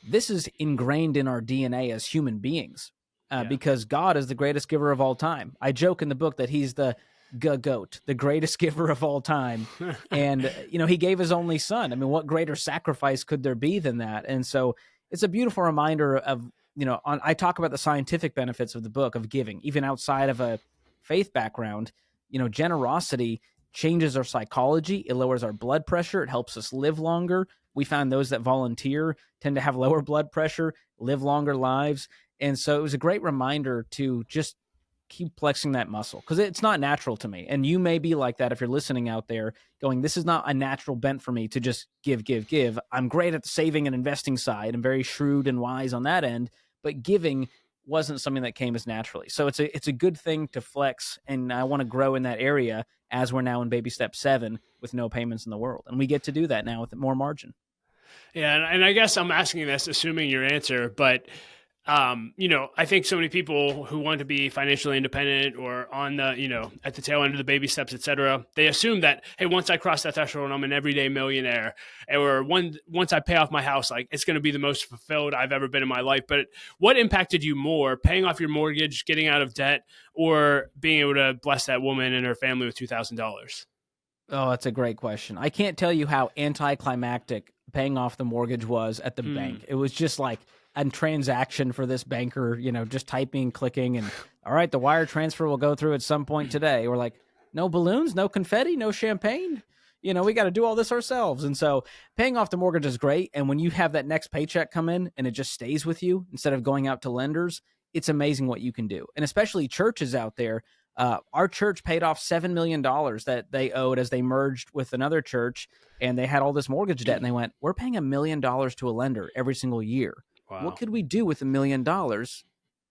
this is ingrained in our DNA as human beings, because God is the greatest giver of all time. I joke in the book that he's the goat, the greatest giver of all time. And, he gave his only son. I mean, what greater sacrifice could there be than that? And so it's a beautiful reminder of, I talk about the scientific benefits of the book of giving, even outside of a faith background. Generosity changes our psychology. It lowers our blood pressure. It helps us live longer. We found those that volunteer tend to have lower blood pressure, live longer lives. And so it was a great reminder to just keep flexing that muscle, because it's not natural to me. And you may be like that if you're listening out there going, this is not a natural bent for me to just give. I'm great at the saving and investing side. I'm very shrewd and wise on that end, but giving wasn't something that came as naturally. So it's a good thing to flex. And I want to grow in that area as we're now in baby step 7 with no payments in the world. And we get to do that now with more margin. Yeah. And I guess I'm asking this, assuming your answer, but I think so many people who want to be financially independent or on the, at the tail end of the baby steps, et cetera, they assume that, hey, once I cross that threshold, I'm an everyday millionaire, or once I pay off my house, like it's going to be the most fulfilled I've ever been in my life. But what impacted you more, paying off your mortgage, getting out of debt, or being able to bless that woman and her family with $2,000? Oh, that's a great question. I can't tell you how anticlimactic paying off the mortgage was at the bank. It was just like a transaction for this banker, just typing, clicking, and all right, the wire transfer will go through at some point today. We're like, no balloons, no confetti, no champagne. We got to do all this ourselves. And so paying off the mortgage is great. And when you have that next paycheck come in and it just stays with you instead of going out to lenders, it's amazing what you can do. And especially churches out there. Our church paid off $7 million that they owed as they merged with another church, and they had all this mortgage debt. And they went, we're paying $1 million to a lender every single year. Wow. What could we do with $1 million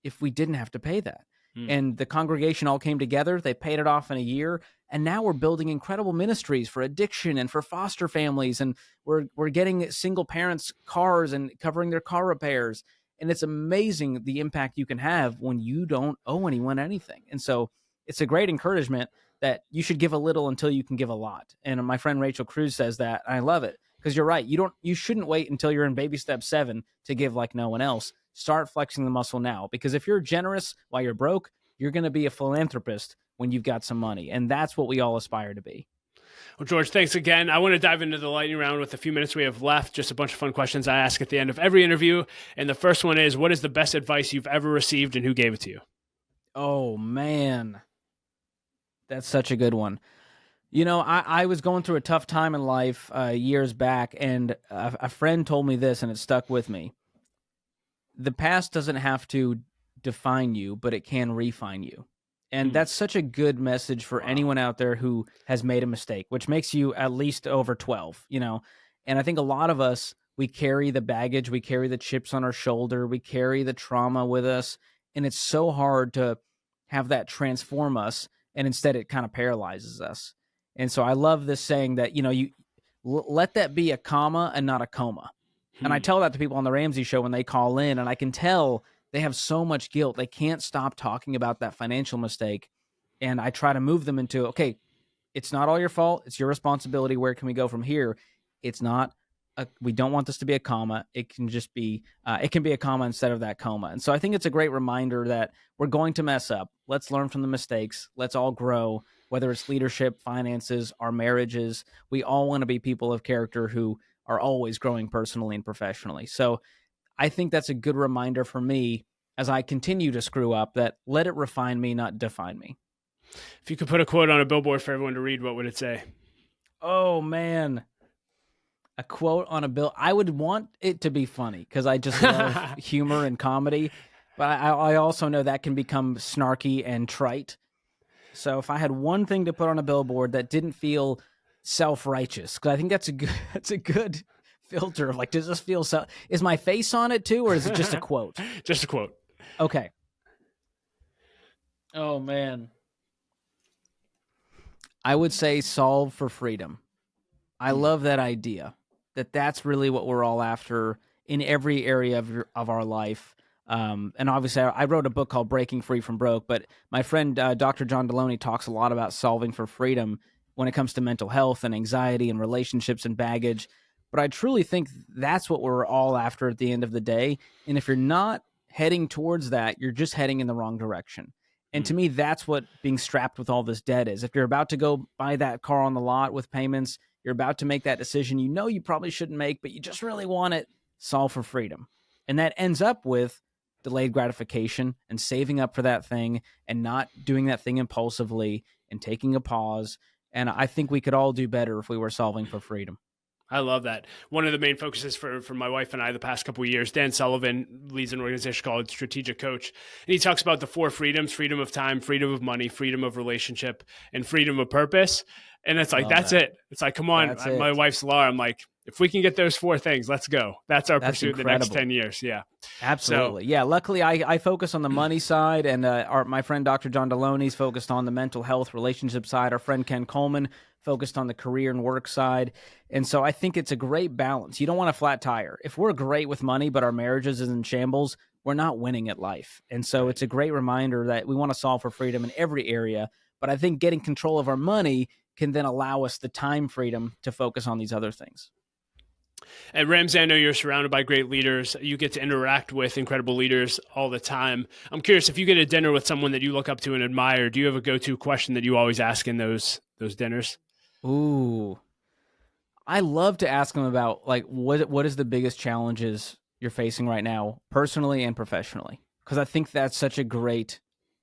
if we didn't have to pay that? And the congregation all came together. They paid it off in a year. And now we're building incredible ministries for addiction and for foster families. And we're getting single parents cars and covering their car repairs. And it's amazing the impact you can have when you don't owe anyone anything. And so it's a great encouragement that you should give a little until you can give a lot. And my friend Rachel Cruz says that, and I love it, because you're right. You shouldn't wait until you're in baby step 7 to give like no one else. Start flexing the muscle now, because if you're generous while you're broke, you're going to be a philanthropist when you've got some money. And that's what we all aspire to be. Well, George, thanks again. I want to dive into the lightning round with the few minutes we have left. Just a bunch of fun questions I ask at the end of every interview. And the first one is, what is the best advice you've ever received and who gave it to you? Oh, man. That's such a good one. You know, I was going through a tough time in life years back, and a friend told me this, and it stuck with me. The past doesn't have to define you, but it can refine you. And that's such a good message for anyone out there who has made a mistake, which makes you at least over 12, you know. And I think a lot of us, we carry the baggage, we carry the chips on our shoulder, we carry the trauma with us, and it's so hard to have that transform us, and instead it kind of paralyzes us. And so I love this saying that, you know, you let that be a comma and not a coma. And I tell that to people on the Ramsey show when they call in, and I can tell they have so much guilt. They can't stop talking about that financial mistake. And I try to move them into, okay, it's not all your fault. It's your responsibility. Where can we go from here? It's not, we don't want this to be a comma. It can just be, it can be a comma instead of that coma. And so I think it's a great reminder that we're going to mess up. Let's learn from the mistakes. Let's all grow, whether it's leadership, finances, our marriages. We all want to be people of character who are always growing personally and professionally. So I think that's a good reminder for me as I continue to screw up, that let it refine me, not define me. If you could put a quote on a billboard for everyone to read, what would it say? Oh, man. A quote on a bill. I would want it to be funny because I just love humor and comedy. But I also know that can become snarky and trite. So if I had one thing to put on a billboard that didn't feel self-righteous, because I think that's a good filter of like, does this feel so? Is my face on it too, or is it just a quote? Just a quote. Okay. Oh, man. I would say solve for freedom. I love that idea, that's really what we're all after in every area of our life. And obviously, I wrote a book called Breaking Free from Broke, but my friend Dr. John Deloney talks a lot about solving for freedom when it comes to mental health and anxiety and relationships and baggage. But I truly think that's what we're all after at the end of the day. And if you're not heading towards that, you're just heading in the wrong direction. And to me, that's what being strapped with all this debt is. If you're about to go buy that car on the lot with payments, you're about to make that decision you know you probably shouldn't make, but you just really want it, solve for freedom. And that ends up with delayed gratification and saving up for that thing and not doing that thing impulsively and taking a pause. And I think we could all do better if we were solving for freedom. I love that. One of the main focuses for my wife and I the past couple of years, Dan Sullivan leads an organization called Strategic Coach. And he talks about the 4 freedoms: freedom of time, freedom of money, freedom of relationship, and freedom of purpose. And it's like, that's it. It's like, come on, my wife's Laura. I'm like, if we can get those 4 things, let's go. That's our pursuit the next 10 years. Yeah. Absolutely. So, yeah. Luckily, I focus on the money side, and my friend Dr. John Deloney's focused on the mental health relationship side. Our friend Ken Coleman focused on the career and work side. And so I think it's a great balance. You don't want a flat tire. If we're great with money, but our marriages is in shambles, we're not winning at life. And so it's a great reminder that we want to solve for freedom in every area. But I think getting control of our money can then allow us the time freedom to focus on these other things. At Ramsey, I know you're surrounded by great leaders. You get to interact with incredible leaders all the time. I'm curious, if you get a dinner with someone that you look up to and admire, do you have a go-to question that you always ask in those dinners? Ooh, I love to ask them about like what is the biggest challenges you're facing right now, personally and professionally, because I think that's such a great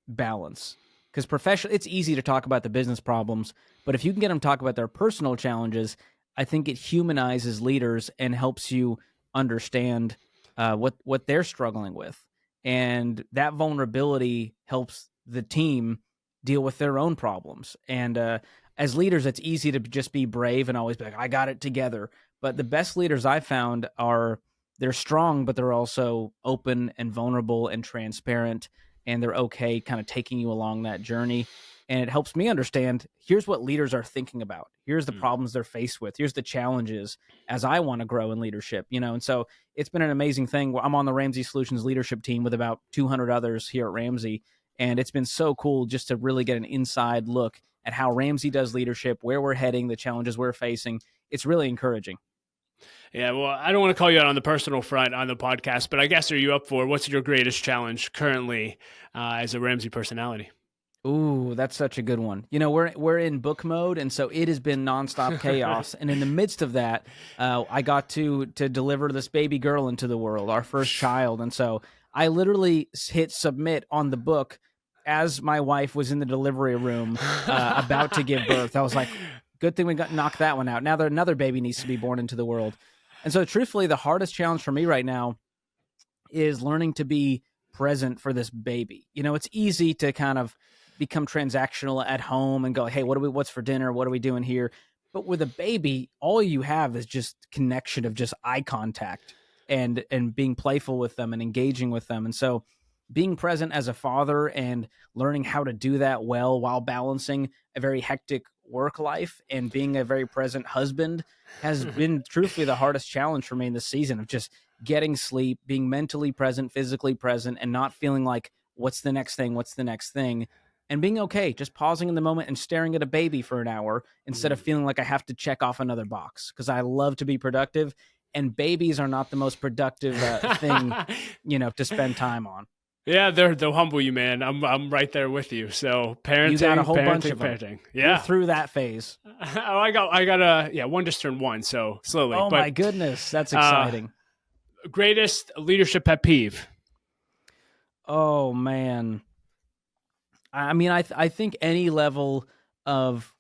balance. Because professionally, it's easy to talk about the business problems, but if you can get them to talk about their personal challenges, I think it humanizes leaders and helps you understand what they're struggling with, and that vulnerability helps the team deal with their own problems. And as leaders, it's easy to just be brave and always be like, I got it together. But the best leaders I've found they're strong, but they're also open and vulnerable and transparent, and they're okay kind of taking you along that journey. And it helps me understand, here's what leaders are thinking about. Here's the Mm. problems they're faced with. Here's the challenges as I want to grow in leadership, And so it's been an amazing thing. I'm on the Ramsey Solutions leadership team with about 200 others here at Ramsey. And it's been so cool just to really get an inside look at how Ramsey does leadership, where we're heading, the challenges we're facing. It's really encouraging. Yeah, well, I don't want to call you out on the personal front on the podcast, but I guess are you up for what's your greatest challenge currently as a Ramsey personality? Ooh, that's such a good one. We're in book mode, and so it has been nonstop chaos. And in the midst of that, I got to deliver this baby girl into the world, our first child. And so I literally hit submit on the book as my wife was in the delivery room about to give birth. I was like, good thing we knocked that one out. Now another baby needs to be born into the world. And so truthfully, the hardest challenge for me right now is learning to be present for this baby. It's easy to kind of become transactional at home and go, hey, what's for dinner? What are we doing here? But with a baby, all you have is just connection of just eye contact and being playful with them and engaging with them. And so being present as a father and learning how to do that well while balancing a very hectic work life and being a very present husband has been truthfully the hardest challenge for me in this season, of just getting sleep, being mentally present, physically present, and not feeling like, what's the next thing? And being okay, just pausing in the moment and staring at a baby for an hour instead of feeling like I have to check off another box, because I love to be productive, and babies are not the most productive thing, to spend time on. Yeah, they'll humble you, man. I'm right there with you. So parenting, you got a whole bunch of parenting. them. Yeah, you're through that phase. Oh, I got one just turned one, so slowly. Oh, but, my goodness, that's exciting. Greatest leadership pet peeve. Oh man. I mean, I think any level of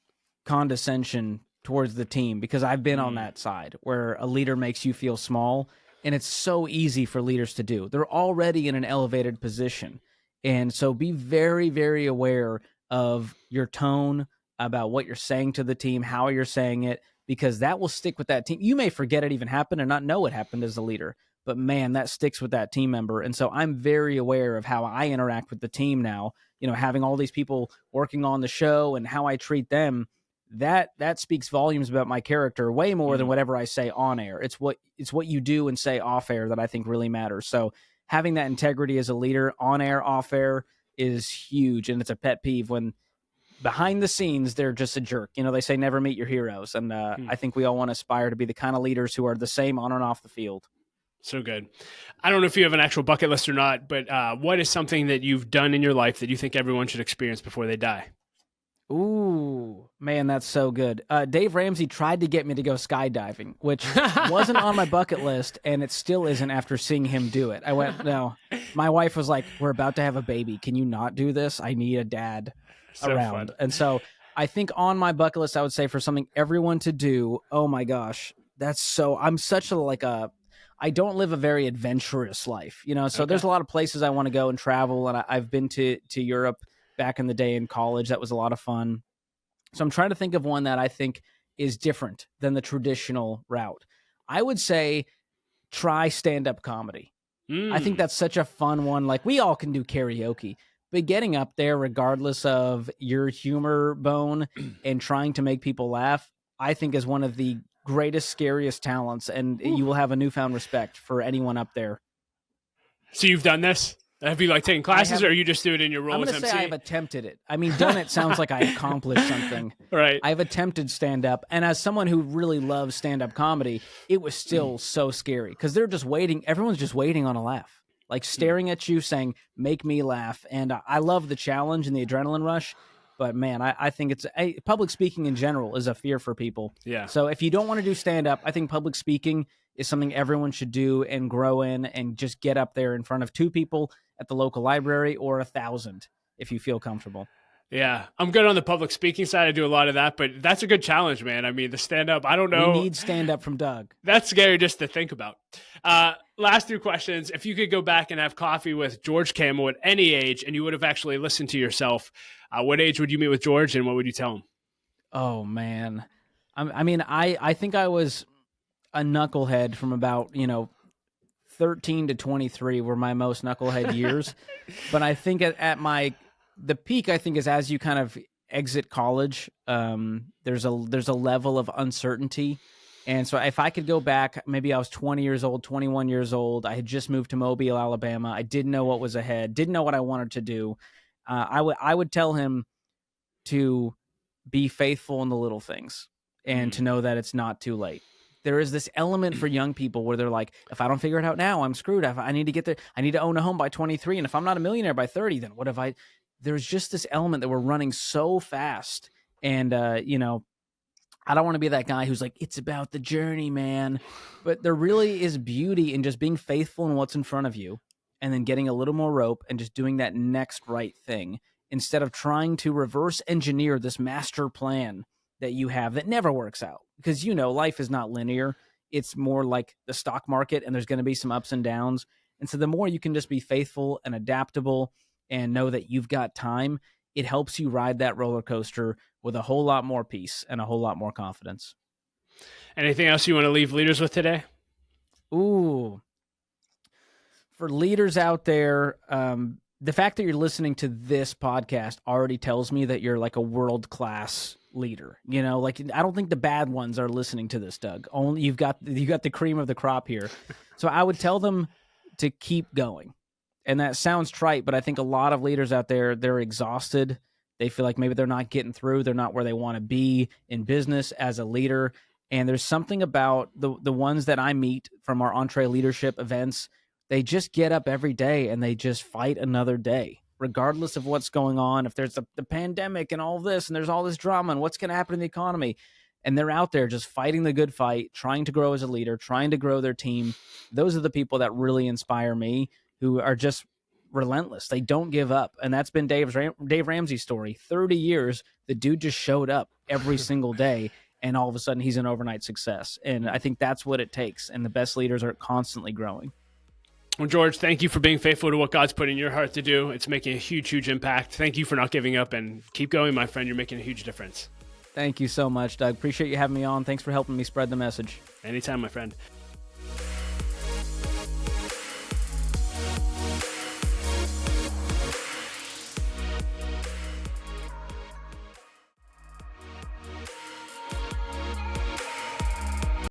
condescension towards the team, because I've been on that side where a leader makes you feel small, and it's so easy for leaders to do. They're already in an elevated position. And so be very, very aware of your tone, about what you're saying to the team, how you're saying it, because that will stick with that team. You may forget it even happened and not know what happened as a leader, but man, that sticks with that team member. And so I'm very aware of how I interact with the team now, having all these people working on the show and how I treat them. That speaks volumes about my character way more than whatever I say on air. It's what you do and say off air that I think really matters. So having that integrity as a leader on air, off air is huge. And it's a pet peeve when behind the scenes, they're just a jerk. They say never meet your heroes. And I think we all want to aspire to be the kind of leaders who are the same on and off the field. So good. I don't know if you have an actual bucket list or not, but what is something that you've done in your life that you think everyone should experience before they die? Ooh, man, that's so good. Dave Ramsey tried to get me to go skydiving, which wasn't on my bucket list, and it still isn't after seeing him do it. I went, no. My wife was like, we're about to have a baby. Can you not do this? I need a dad around. Fun. And so I think on my bucket list, I would say for something everyone to do, oh my gosh, I'm such I don't live a very adventurous life, so There's a lot of places I want to go and travel, and I've been to Europe back in the day in college. That was a lot of fun. So I'm trying to think of one that I think is different than the traditional route. I would say try stand-up comedy. I think that's such a fun one. Like, we all can do karaoke, but getting up there regardless of your humor bone and trying to make people laugh, I think is one of the greatest, scariest talents, and you will have a newfound respect for anyone up there. So you've done this? Have you taken classes, or you just do it in your role as MC? I'm going to say I've attempted it. I mean, done it sounds like I accomplished something. Right. I've attempted stand-up, and as someone who really loves stand-up comedy, it was still so scary, because they're just waiting. Everyone's just waiting on a laugh, staring at you saying, make me laugh. And I love the challenge and the adrenaline rush. But man, I think public speaking in general is a fear for people. Yeah. So if you don't want to do stand-up, I think public speaking is something everyone should do and grow in, and just get up there in front of 2 people at the local library, or 1,000 if you feel comfortable. Yeah, I'm good on the public speaking side. I do a lot of that, but that's a good challenge, man. I mean, the stand-up, I don't know. We need stand-up from Doug. That's scary just to think about. Last 2 questions. If you could go back and have coffee with George Kamel at any age, and you would have actually listened to yourself, what age would you meet with George, and what would you tell him? Oh, man. I think I was a knucklehead from about, 13 to 23 were my most knucklehead years. But I think at the peak, I think, is as you kind of exit college, there's a level of uncertainty. And so if I could go back, maybe I was 20 years old, 21 years old. I had just moved to Mobile, Alabama. I didn't know what was ahead, didn't know what I wanted to do. I would tell him to be faithful in the little things and to know that it's not too late. There is this element for young people where they're like, if I don't figure it out now, I'm screwed. I need to get there. I need to own a home by 23. And if I'm not a millionaire by 30, then what if I, there's just this element that we're running so fast. And, I don't want to be that guy who's like, it's about the journey, man. But there really is beauty in just being faithful in what's in front of you and then getting a little more rope and just doing that next right thing instead of trying to reverse engineer this master plan that you have that never works out. Because, life is not linear. It's more like the stock market, and there's going to be some ups and downs. And so the more you can just be faithful and adaptable and know that you've got time, it helps you ride that roller coaster with a whole lot more peace and a whole lot more confidence. Anything else you want to leave leaders with today? Ooh. For leaders out there, the fact that you're listening to this podcast already tells me that you're like a world-class leader. I don't think the bad ones are listening to this, Doug. Only you got the cream of the crop here. So I would tell them to keep going. And that sounds trite, but I think a lot of leaders out there, they're exhausted. They feel like maybe they're not getting through. They're not where they want to be in business as a leader. And there's something about the ones that I meet from our Entree leadership events. They just get up every day and they just fight another day, regardless of what's going on. If there's the pandemic and all this, and there's all this drama and what's going to happen in the economy. And they're out there just fighting the good fight, trying to grow as a leader, trying to grow their team. Those are the people that really inspire me, who are just relentless. They don't give up. And that's been Dave Ramsey's story. 30 years, the dude just showed up every single day, and all of a sudden he's an overnight success. And I think that's what it takes. And the best leaders are constantly growing. Well, George, thank you for being faithful to what God's put in your heart to do. It's making a huge, huge impact. Thank you for not giving up, and keep going, my friend. You're making a huge difference. Thank you so much, Doug. Appreciate you having me on. Thanks for helping me spread the message. Anytime, my friend.